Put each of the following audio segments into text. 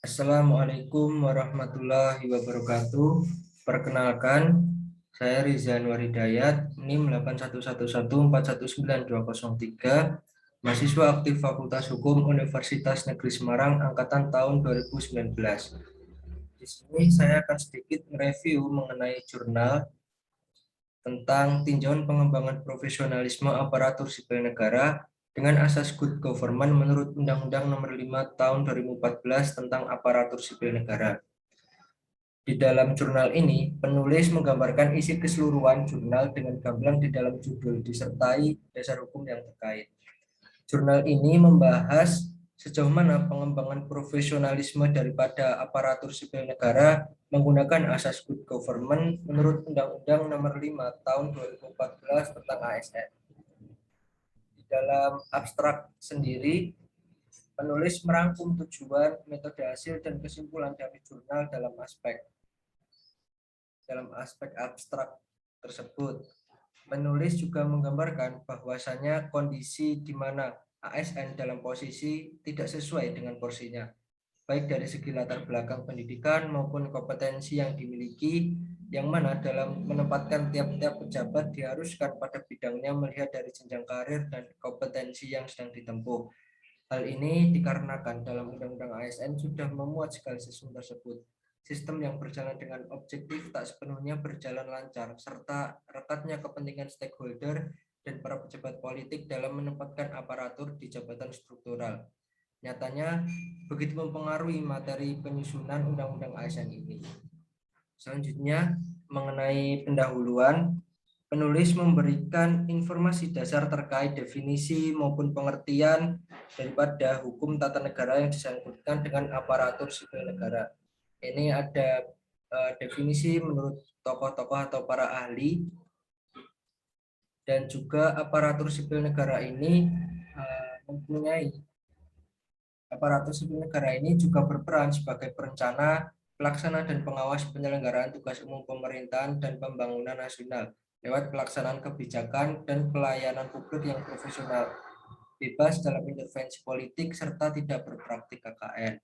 Assalamualaikum warahmatullahi wabarakatuh. Perkenalkan, saya Rizan Waridayat, NIM 811141923, mahasiswa aktif Fakultas Hukum Universitas Negeri Semarang angkatan tahun 2019. Di sini saya akan sedikit mereview mengenai jurnal tentang tinjauan pengembangan profesionalisme aparatur sipil negara dengan asas good government menurut Undang-Undang Nomor 5 Tahun 2014 tentang aparatur sipil negara. Di dalam jurnal ini, penulis menggambarkan isi keseluruhan jurnal dengan gamblang di dalam judul disertai dasar hukum yang terkait. Jurnal ini membahas sejauh mana pengembangan profesionalisme daripada aparatur sipil negara menggunakan asas good government menurut Undang-Undang Nomor 5 Tahun 2014 tentang ASN. Di dalam abstrak sendiri, penulis merangkum tujuan, metode hasil, dan kesimpulan dari jurnal dalam aspek abstrak tersebut. Penulis juga menggambarkan bahwasannya kondisi di mana ASN dalam posisi tidak sesuai dengan porsinya, baik dari segi latar belakang pendidikan maupun kompetensi yang dimiliki, yang mana dalam menempatkan tiap-tiap pejabat diharuskan pada bidangnya melihat dari jenjang karir dan kompetensi yang sedang ditempuh. Hal ini dikarenakan dalam Undang-Undang ASN sudah memuat segala sesuatu tersebut. Sistem yang berjalan dengan objektif tak sepenuhnya berjalan lancar, serta rekatnya kepentingan stakeholder dan para pejabat politik dalam menempatkan aparatur di jabatan struktural. Nyatanya, begitu mempengaruhi materi penyusunan Undang-Undang ASN ini. Selanjutnya, mengenai pendahuluan, penulis memberikan informasi dasar terkait definisi maupun pengertian daripada hukum tata negara yang disangkutkan dengan aparatur sipil negara. Ini ada definisi menurut tokoh-tokoh atau para ahli, dan juga aparatur sipil negara ini juga berperan sebagai perencana, pelaksana, dan pengawas penyelenggaraan tugas umum pemerintahan dan pembangunan nasional lewat pelaksanaan kebijakan dan pelayanan publik yang profesional, bebas dalam intervensi politik, serta tidak berpraktik KKN.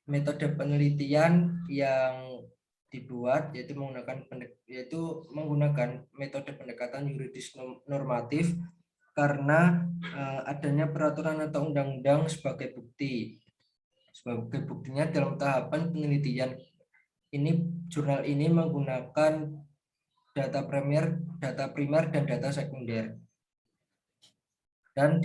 Metode penelitian yang dibuat yaitu menggunakan metode pendekatan yuridis normatif karena adanya peraturan atau undang-undang sebagai bukti. Sebagai buktinya dalam tahapan penelitian ini, jurnal ini menggunakan data primer dan data sekunder, dan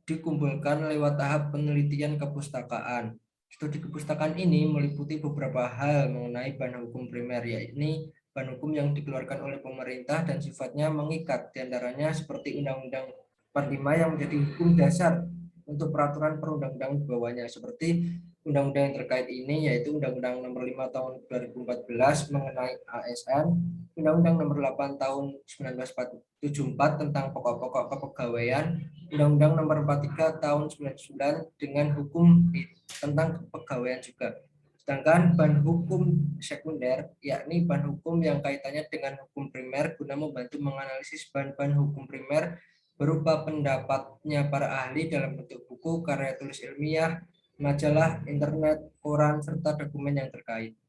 dikumpulkan lewat tahap penelitian kepustakaan. Studi kepustakaan ini meliputi beberapa hal mengenai bahan hukum primer, yakni bahan hukum yang dikeluarkan oleh pemerintah dan sifatnya mengikat, diantaranya seperti Undang-Undang 45 yang menjadi hukum dasar untuk peraturan perundang-undangan di bawahnya, seperti undang-undang yang terkait ini yaitu Undang-Undang Nomor 5 Tahun 2014 mengenai ASN, Undang-Undang Nomor 8 Tahun 1974 tentang pokok-pokok kepegawaian, Undang-Undang Nomor 43 Tahun 99 dengan hukum tentang kepegawaian juga. Sedangkan bahan hukum sekunder, yakni bahan hukum yang kaitannya dengan hukum primer guna membantu menganalisis bahan-bahan hukum primer berupa pendapatnya para ahli dalam bentuk buku, karya tulis ilmiah, majalah, internet, koran, serta dokumen yang terkait.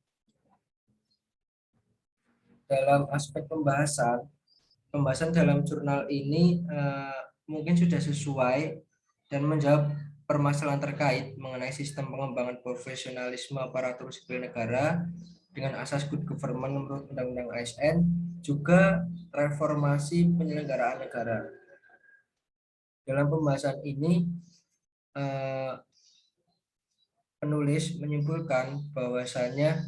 Dalam aspek pembahasan dalam jurnal ini mungkin sudah sesuai dan menjawab permasalahan terkait mengenai sistem pengembangan profesionalisme aparatur sipil negara dengan asas good government menurut Undang-Undang ASN, juga reformasi penyelenggaraan negara. Dalam pembahasan ini, penulis menyimpulkan bahwasanya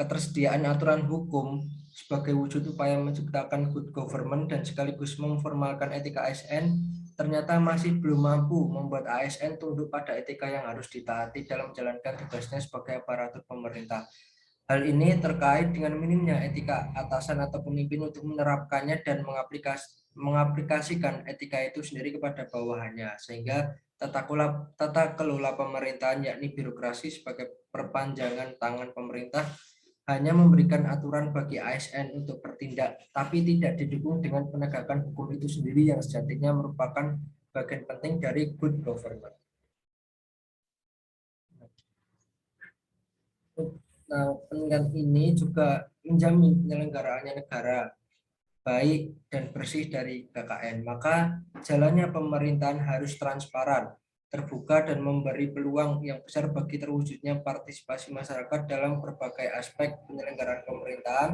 ketersediaan aturan hukum sebagai wujud upaya menciptakan good government dan sekaligus memformalkan etika ASN ternyata masih belum mampu membuat ASN tunduk pada etika yang harus ditaati dalam menjalankan tugasnya sebagai aparatur pemerintah. Hal ini terkait dengan minimnya etika atasan atau pemimpin untuk menerapkannya dan mengaplikasikan etika itu sendiri kepada bawahannya, sehingga tata kelola pemerintahan yakni birokrasi sebagai perpanjangan tangan pemerintah hanya memberikan aturan bagi ASN untuk bertindak, tapi tidak didukung dengan penegakan hukum itu sendiri yang sejatinya merupakan bagian penting dari good government. Nah, penelitian ini juga menjamin penyelenggaraannya negara baik dan bersih dari KKN. Maka jalannya pemerintahan harus transparan, terbuka, dan memberi peluang yang besar bagi terwujudnya partisipasi masyarakat dalam berbagai aspek penyelenggaraan pemerintahan,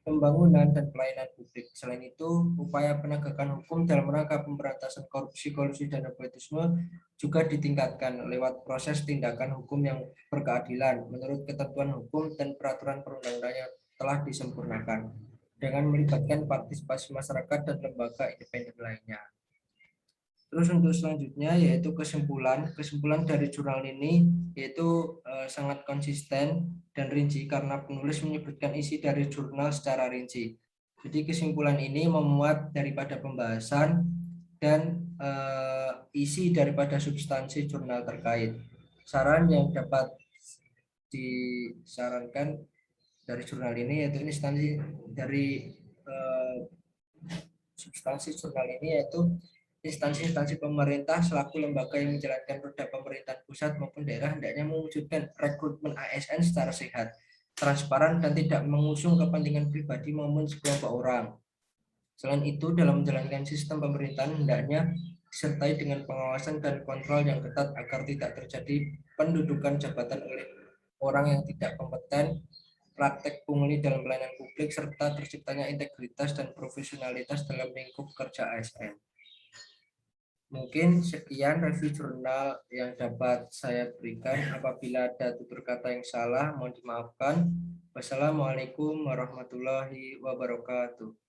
pembangunan, dan pelayanan publik. Selain itu, upaya penegakan hukum dalam rangka pemberantasan korupsi, kolusi, dan nepotisme juga ditingkatkan lewat proses tindakan hukum yang berkeadilan menurut ketentuan hukum dan peraturan perundang-undangan yang telah disempurnakan dengan melibatkan partisipasi masyarakat dan lembaga independen lainnya. Terus untuk selanjutnya yaitu kesimpulan dari jurnal ini yaitu sangat konsisten dan rinci karena penulis menyebutkan isi dari jurnal secara rinci. Jadi kesimpulan ini memuat daripada pembahasan dan isi daripada substansi jurnal terkait. Saran yang dapat disarankan dari jurnal ini yaitu instansi dari eh, substansi jurnal ini yaitu instansi-instansi pemerintah selaku lembaga yang menjalankan roda pemerintahan pusat maupun daerah hendaknya mewujudkan rekrutmen ASN secara sehat, transparan, dan tidak mengusung kepentingan pribadi maupun sekelompok orang. Selain itu, dalam menjalankan sistem pemerintahan hendaknya disertai dengan pengawasan dan kontrol yang ketat agar tidak terjadi pendudukan jabatan oleh orang yang tidak kompeten, praktek pungli dalam pelayanan publik, serta terciptanya integritas dan profesionalitas dalam lingkup kerja ASN. Mungkin sekian review jurnal yang dapat saya berikan. Apabila ada tutur kata yang salah, mohon dimaafkan. Wassalamualaikum warahmatullahi wabarakatuh.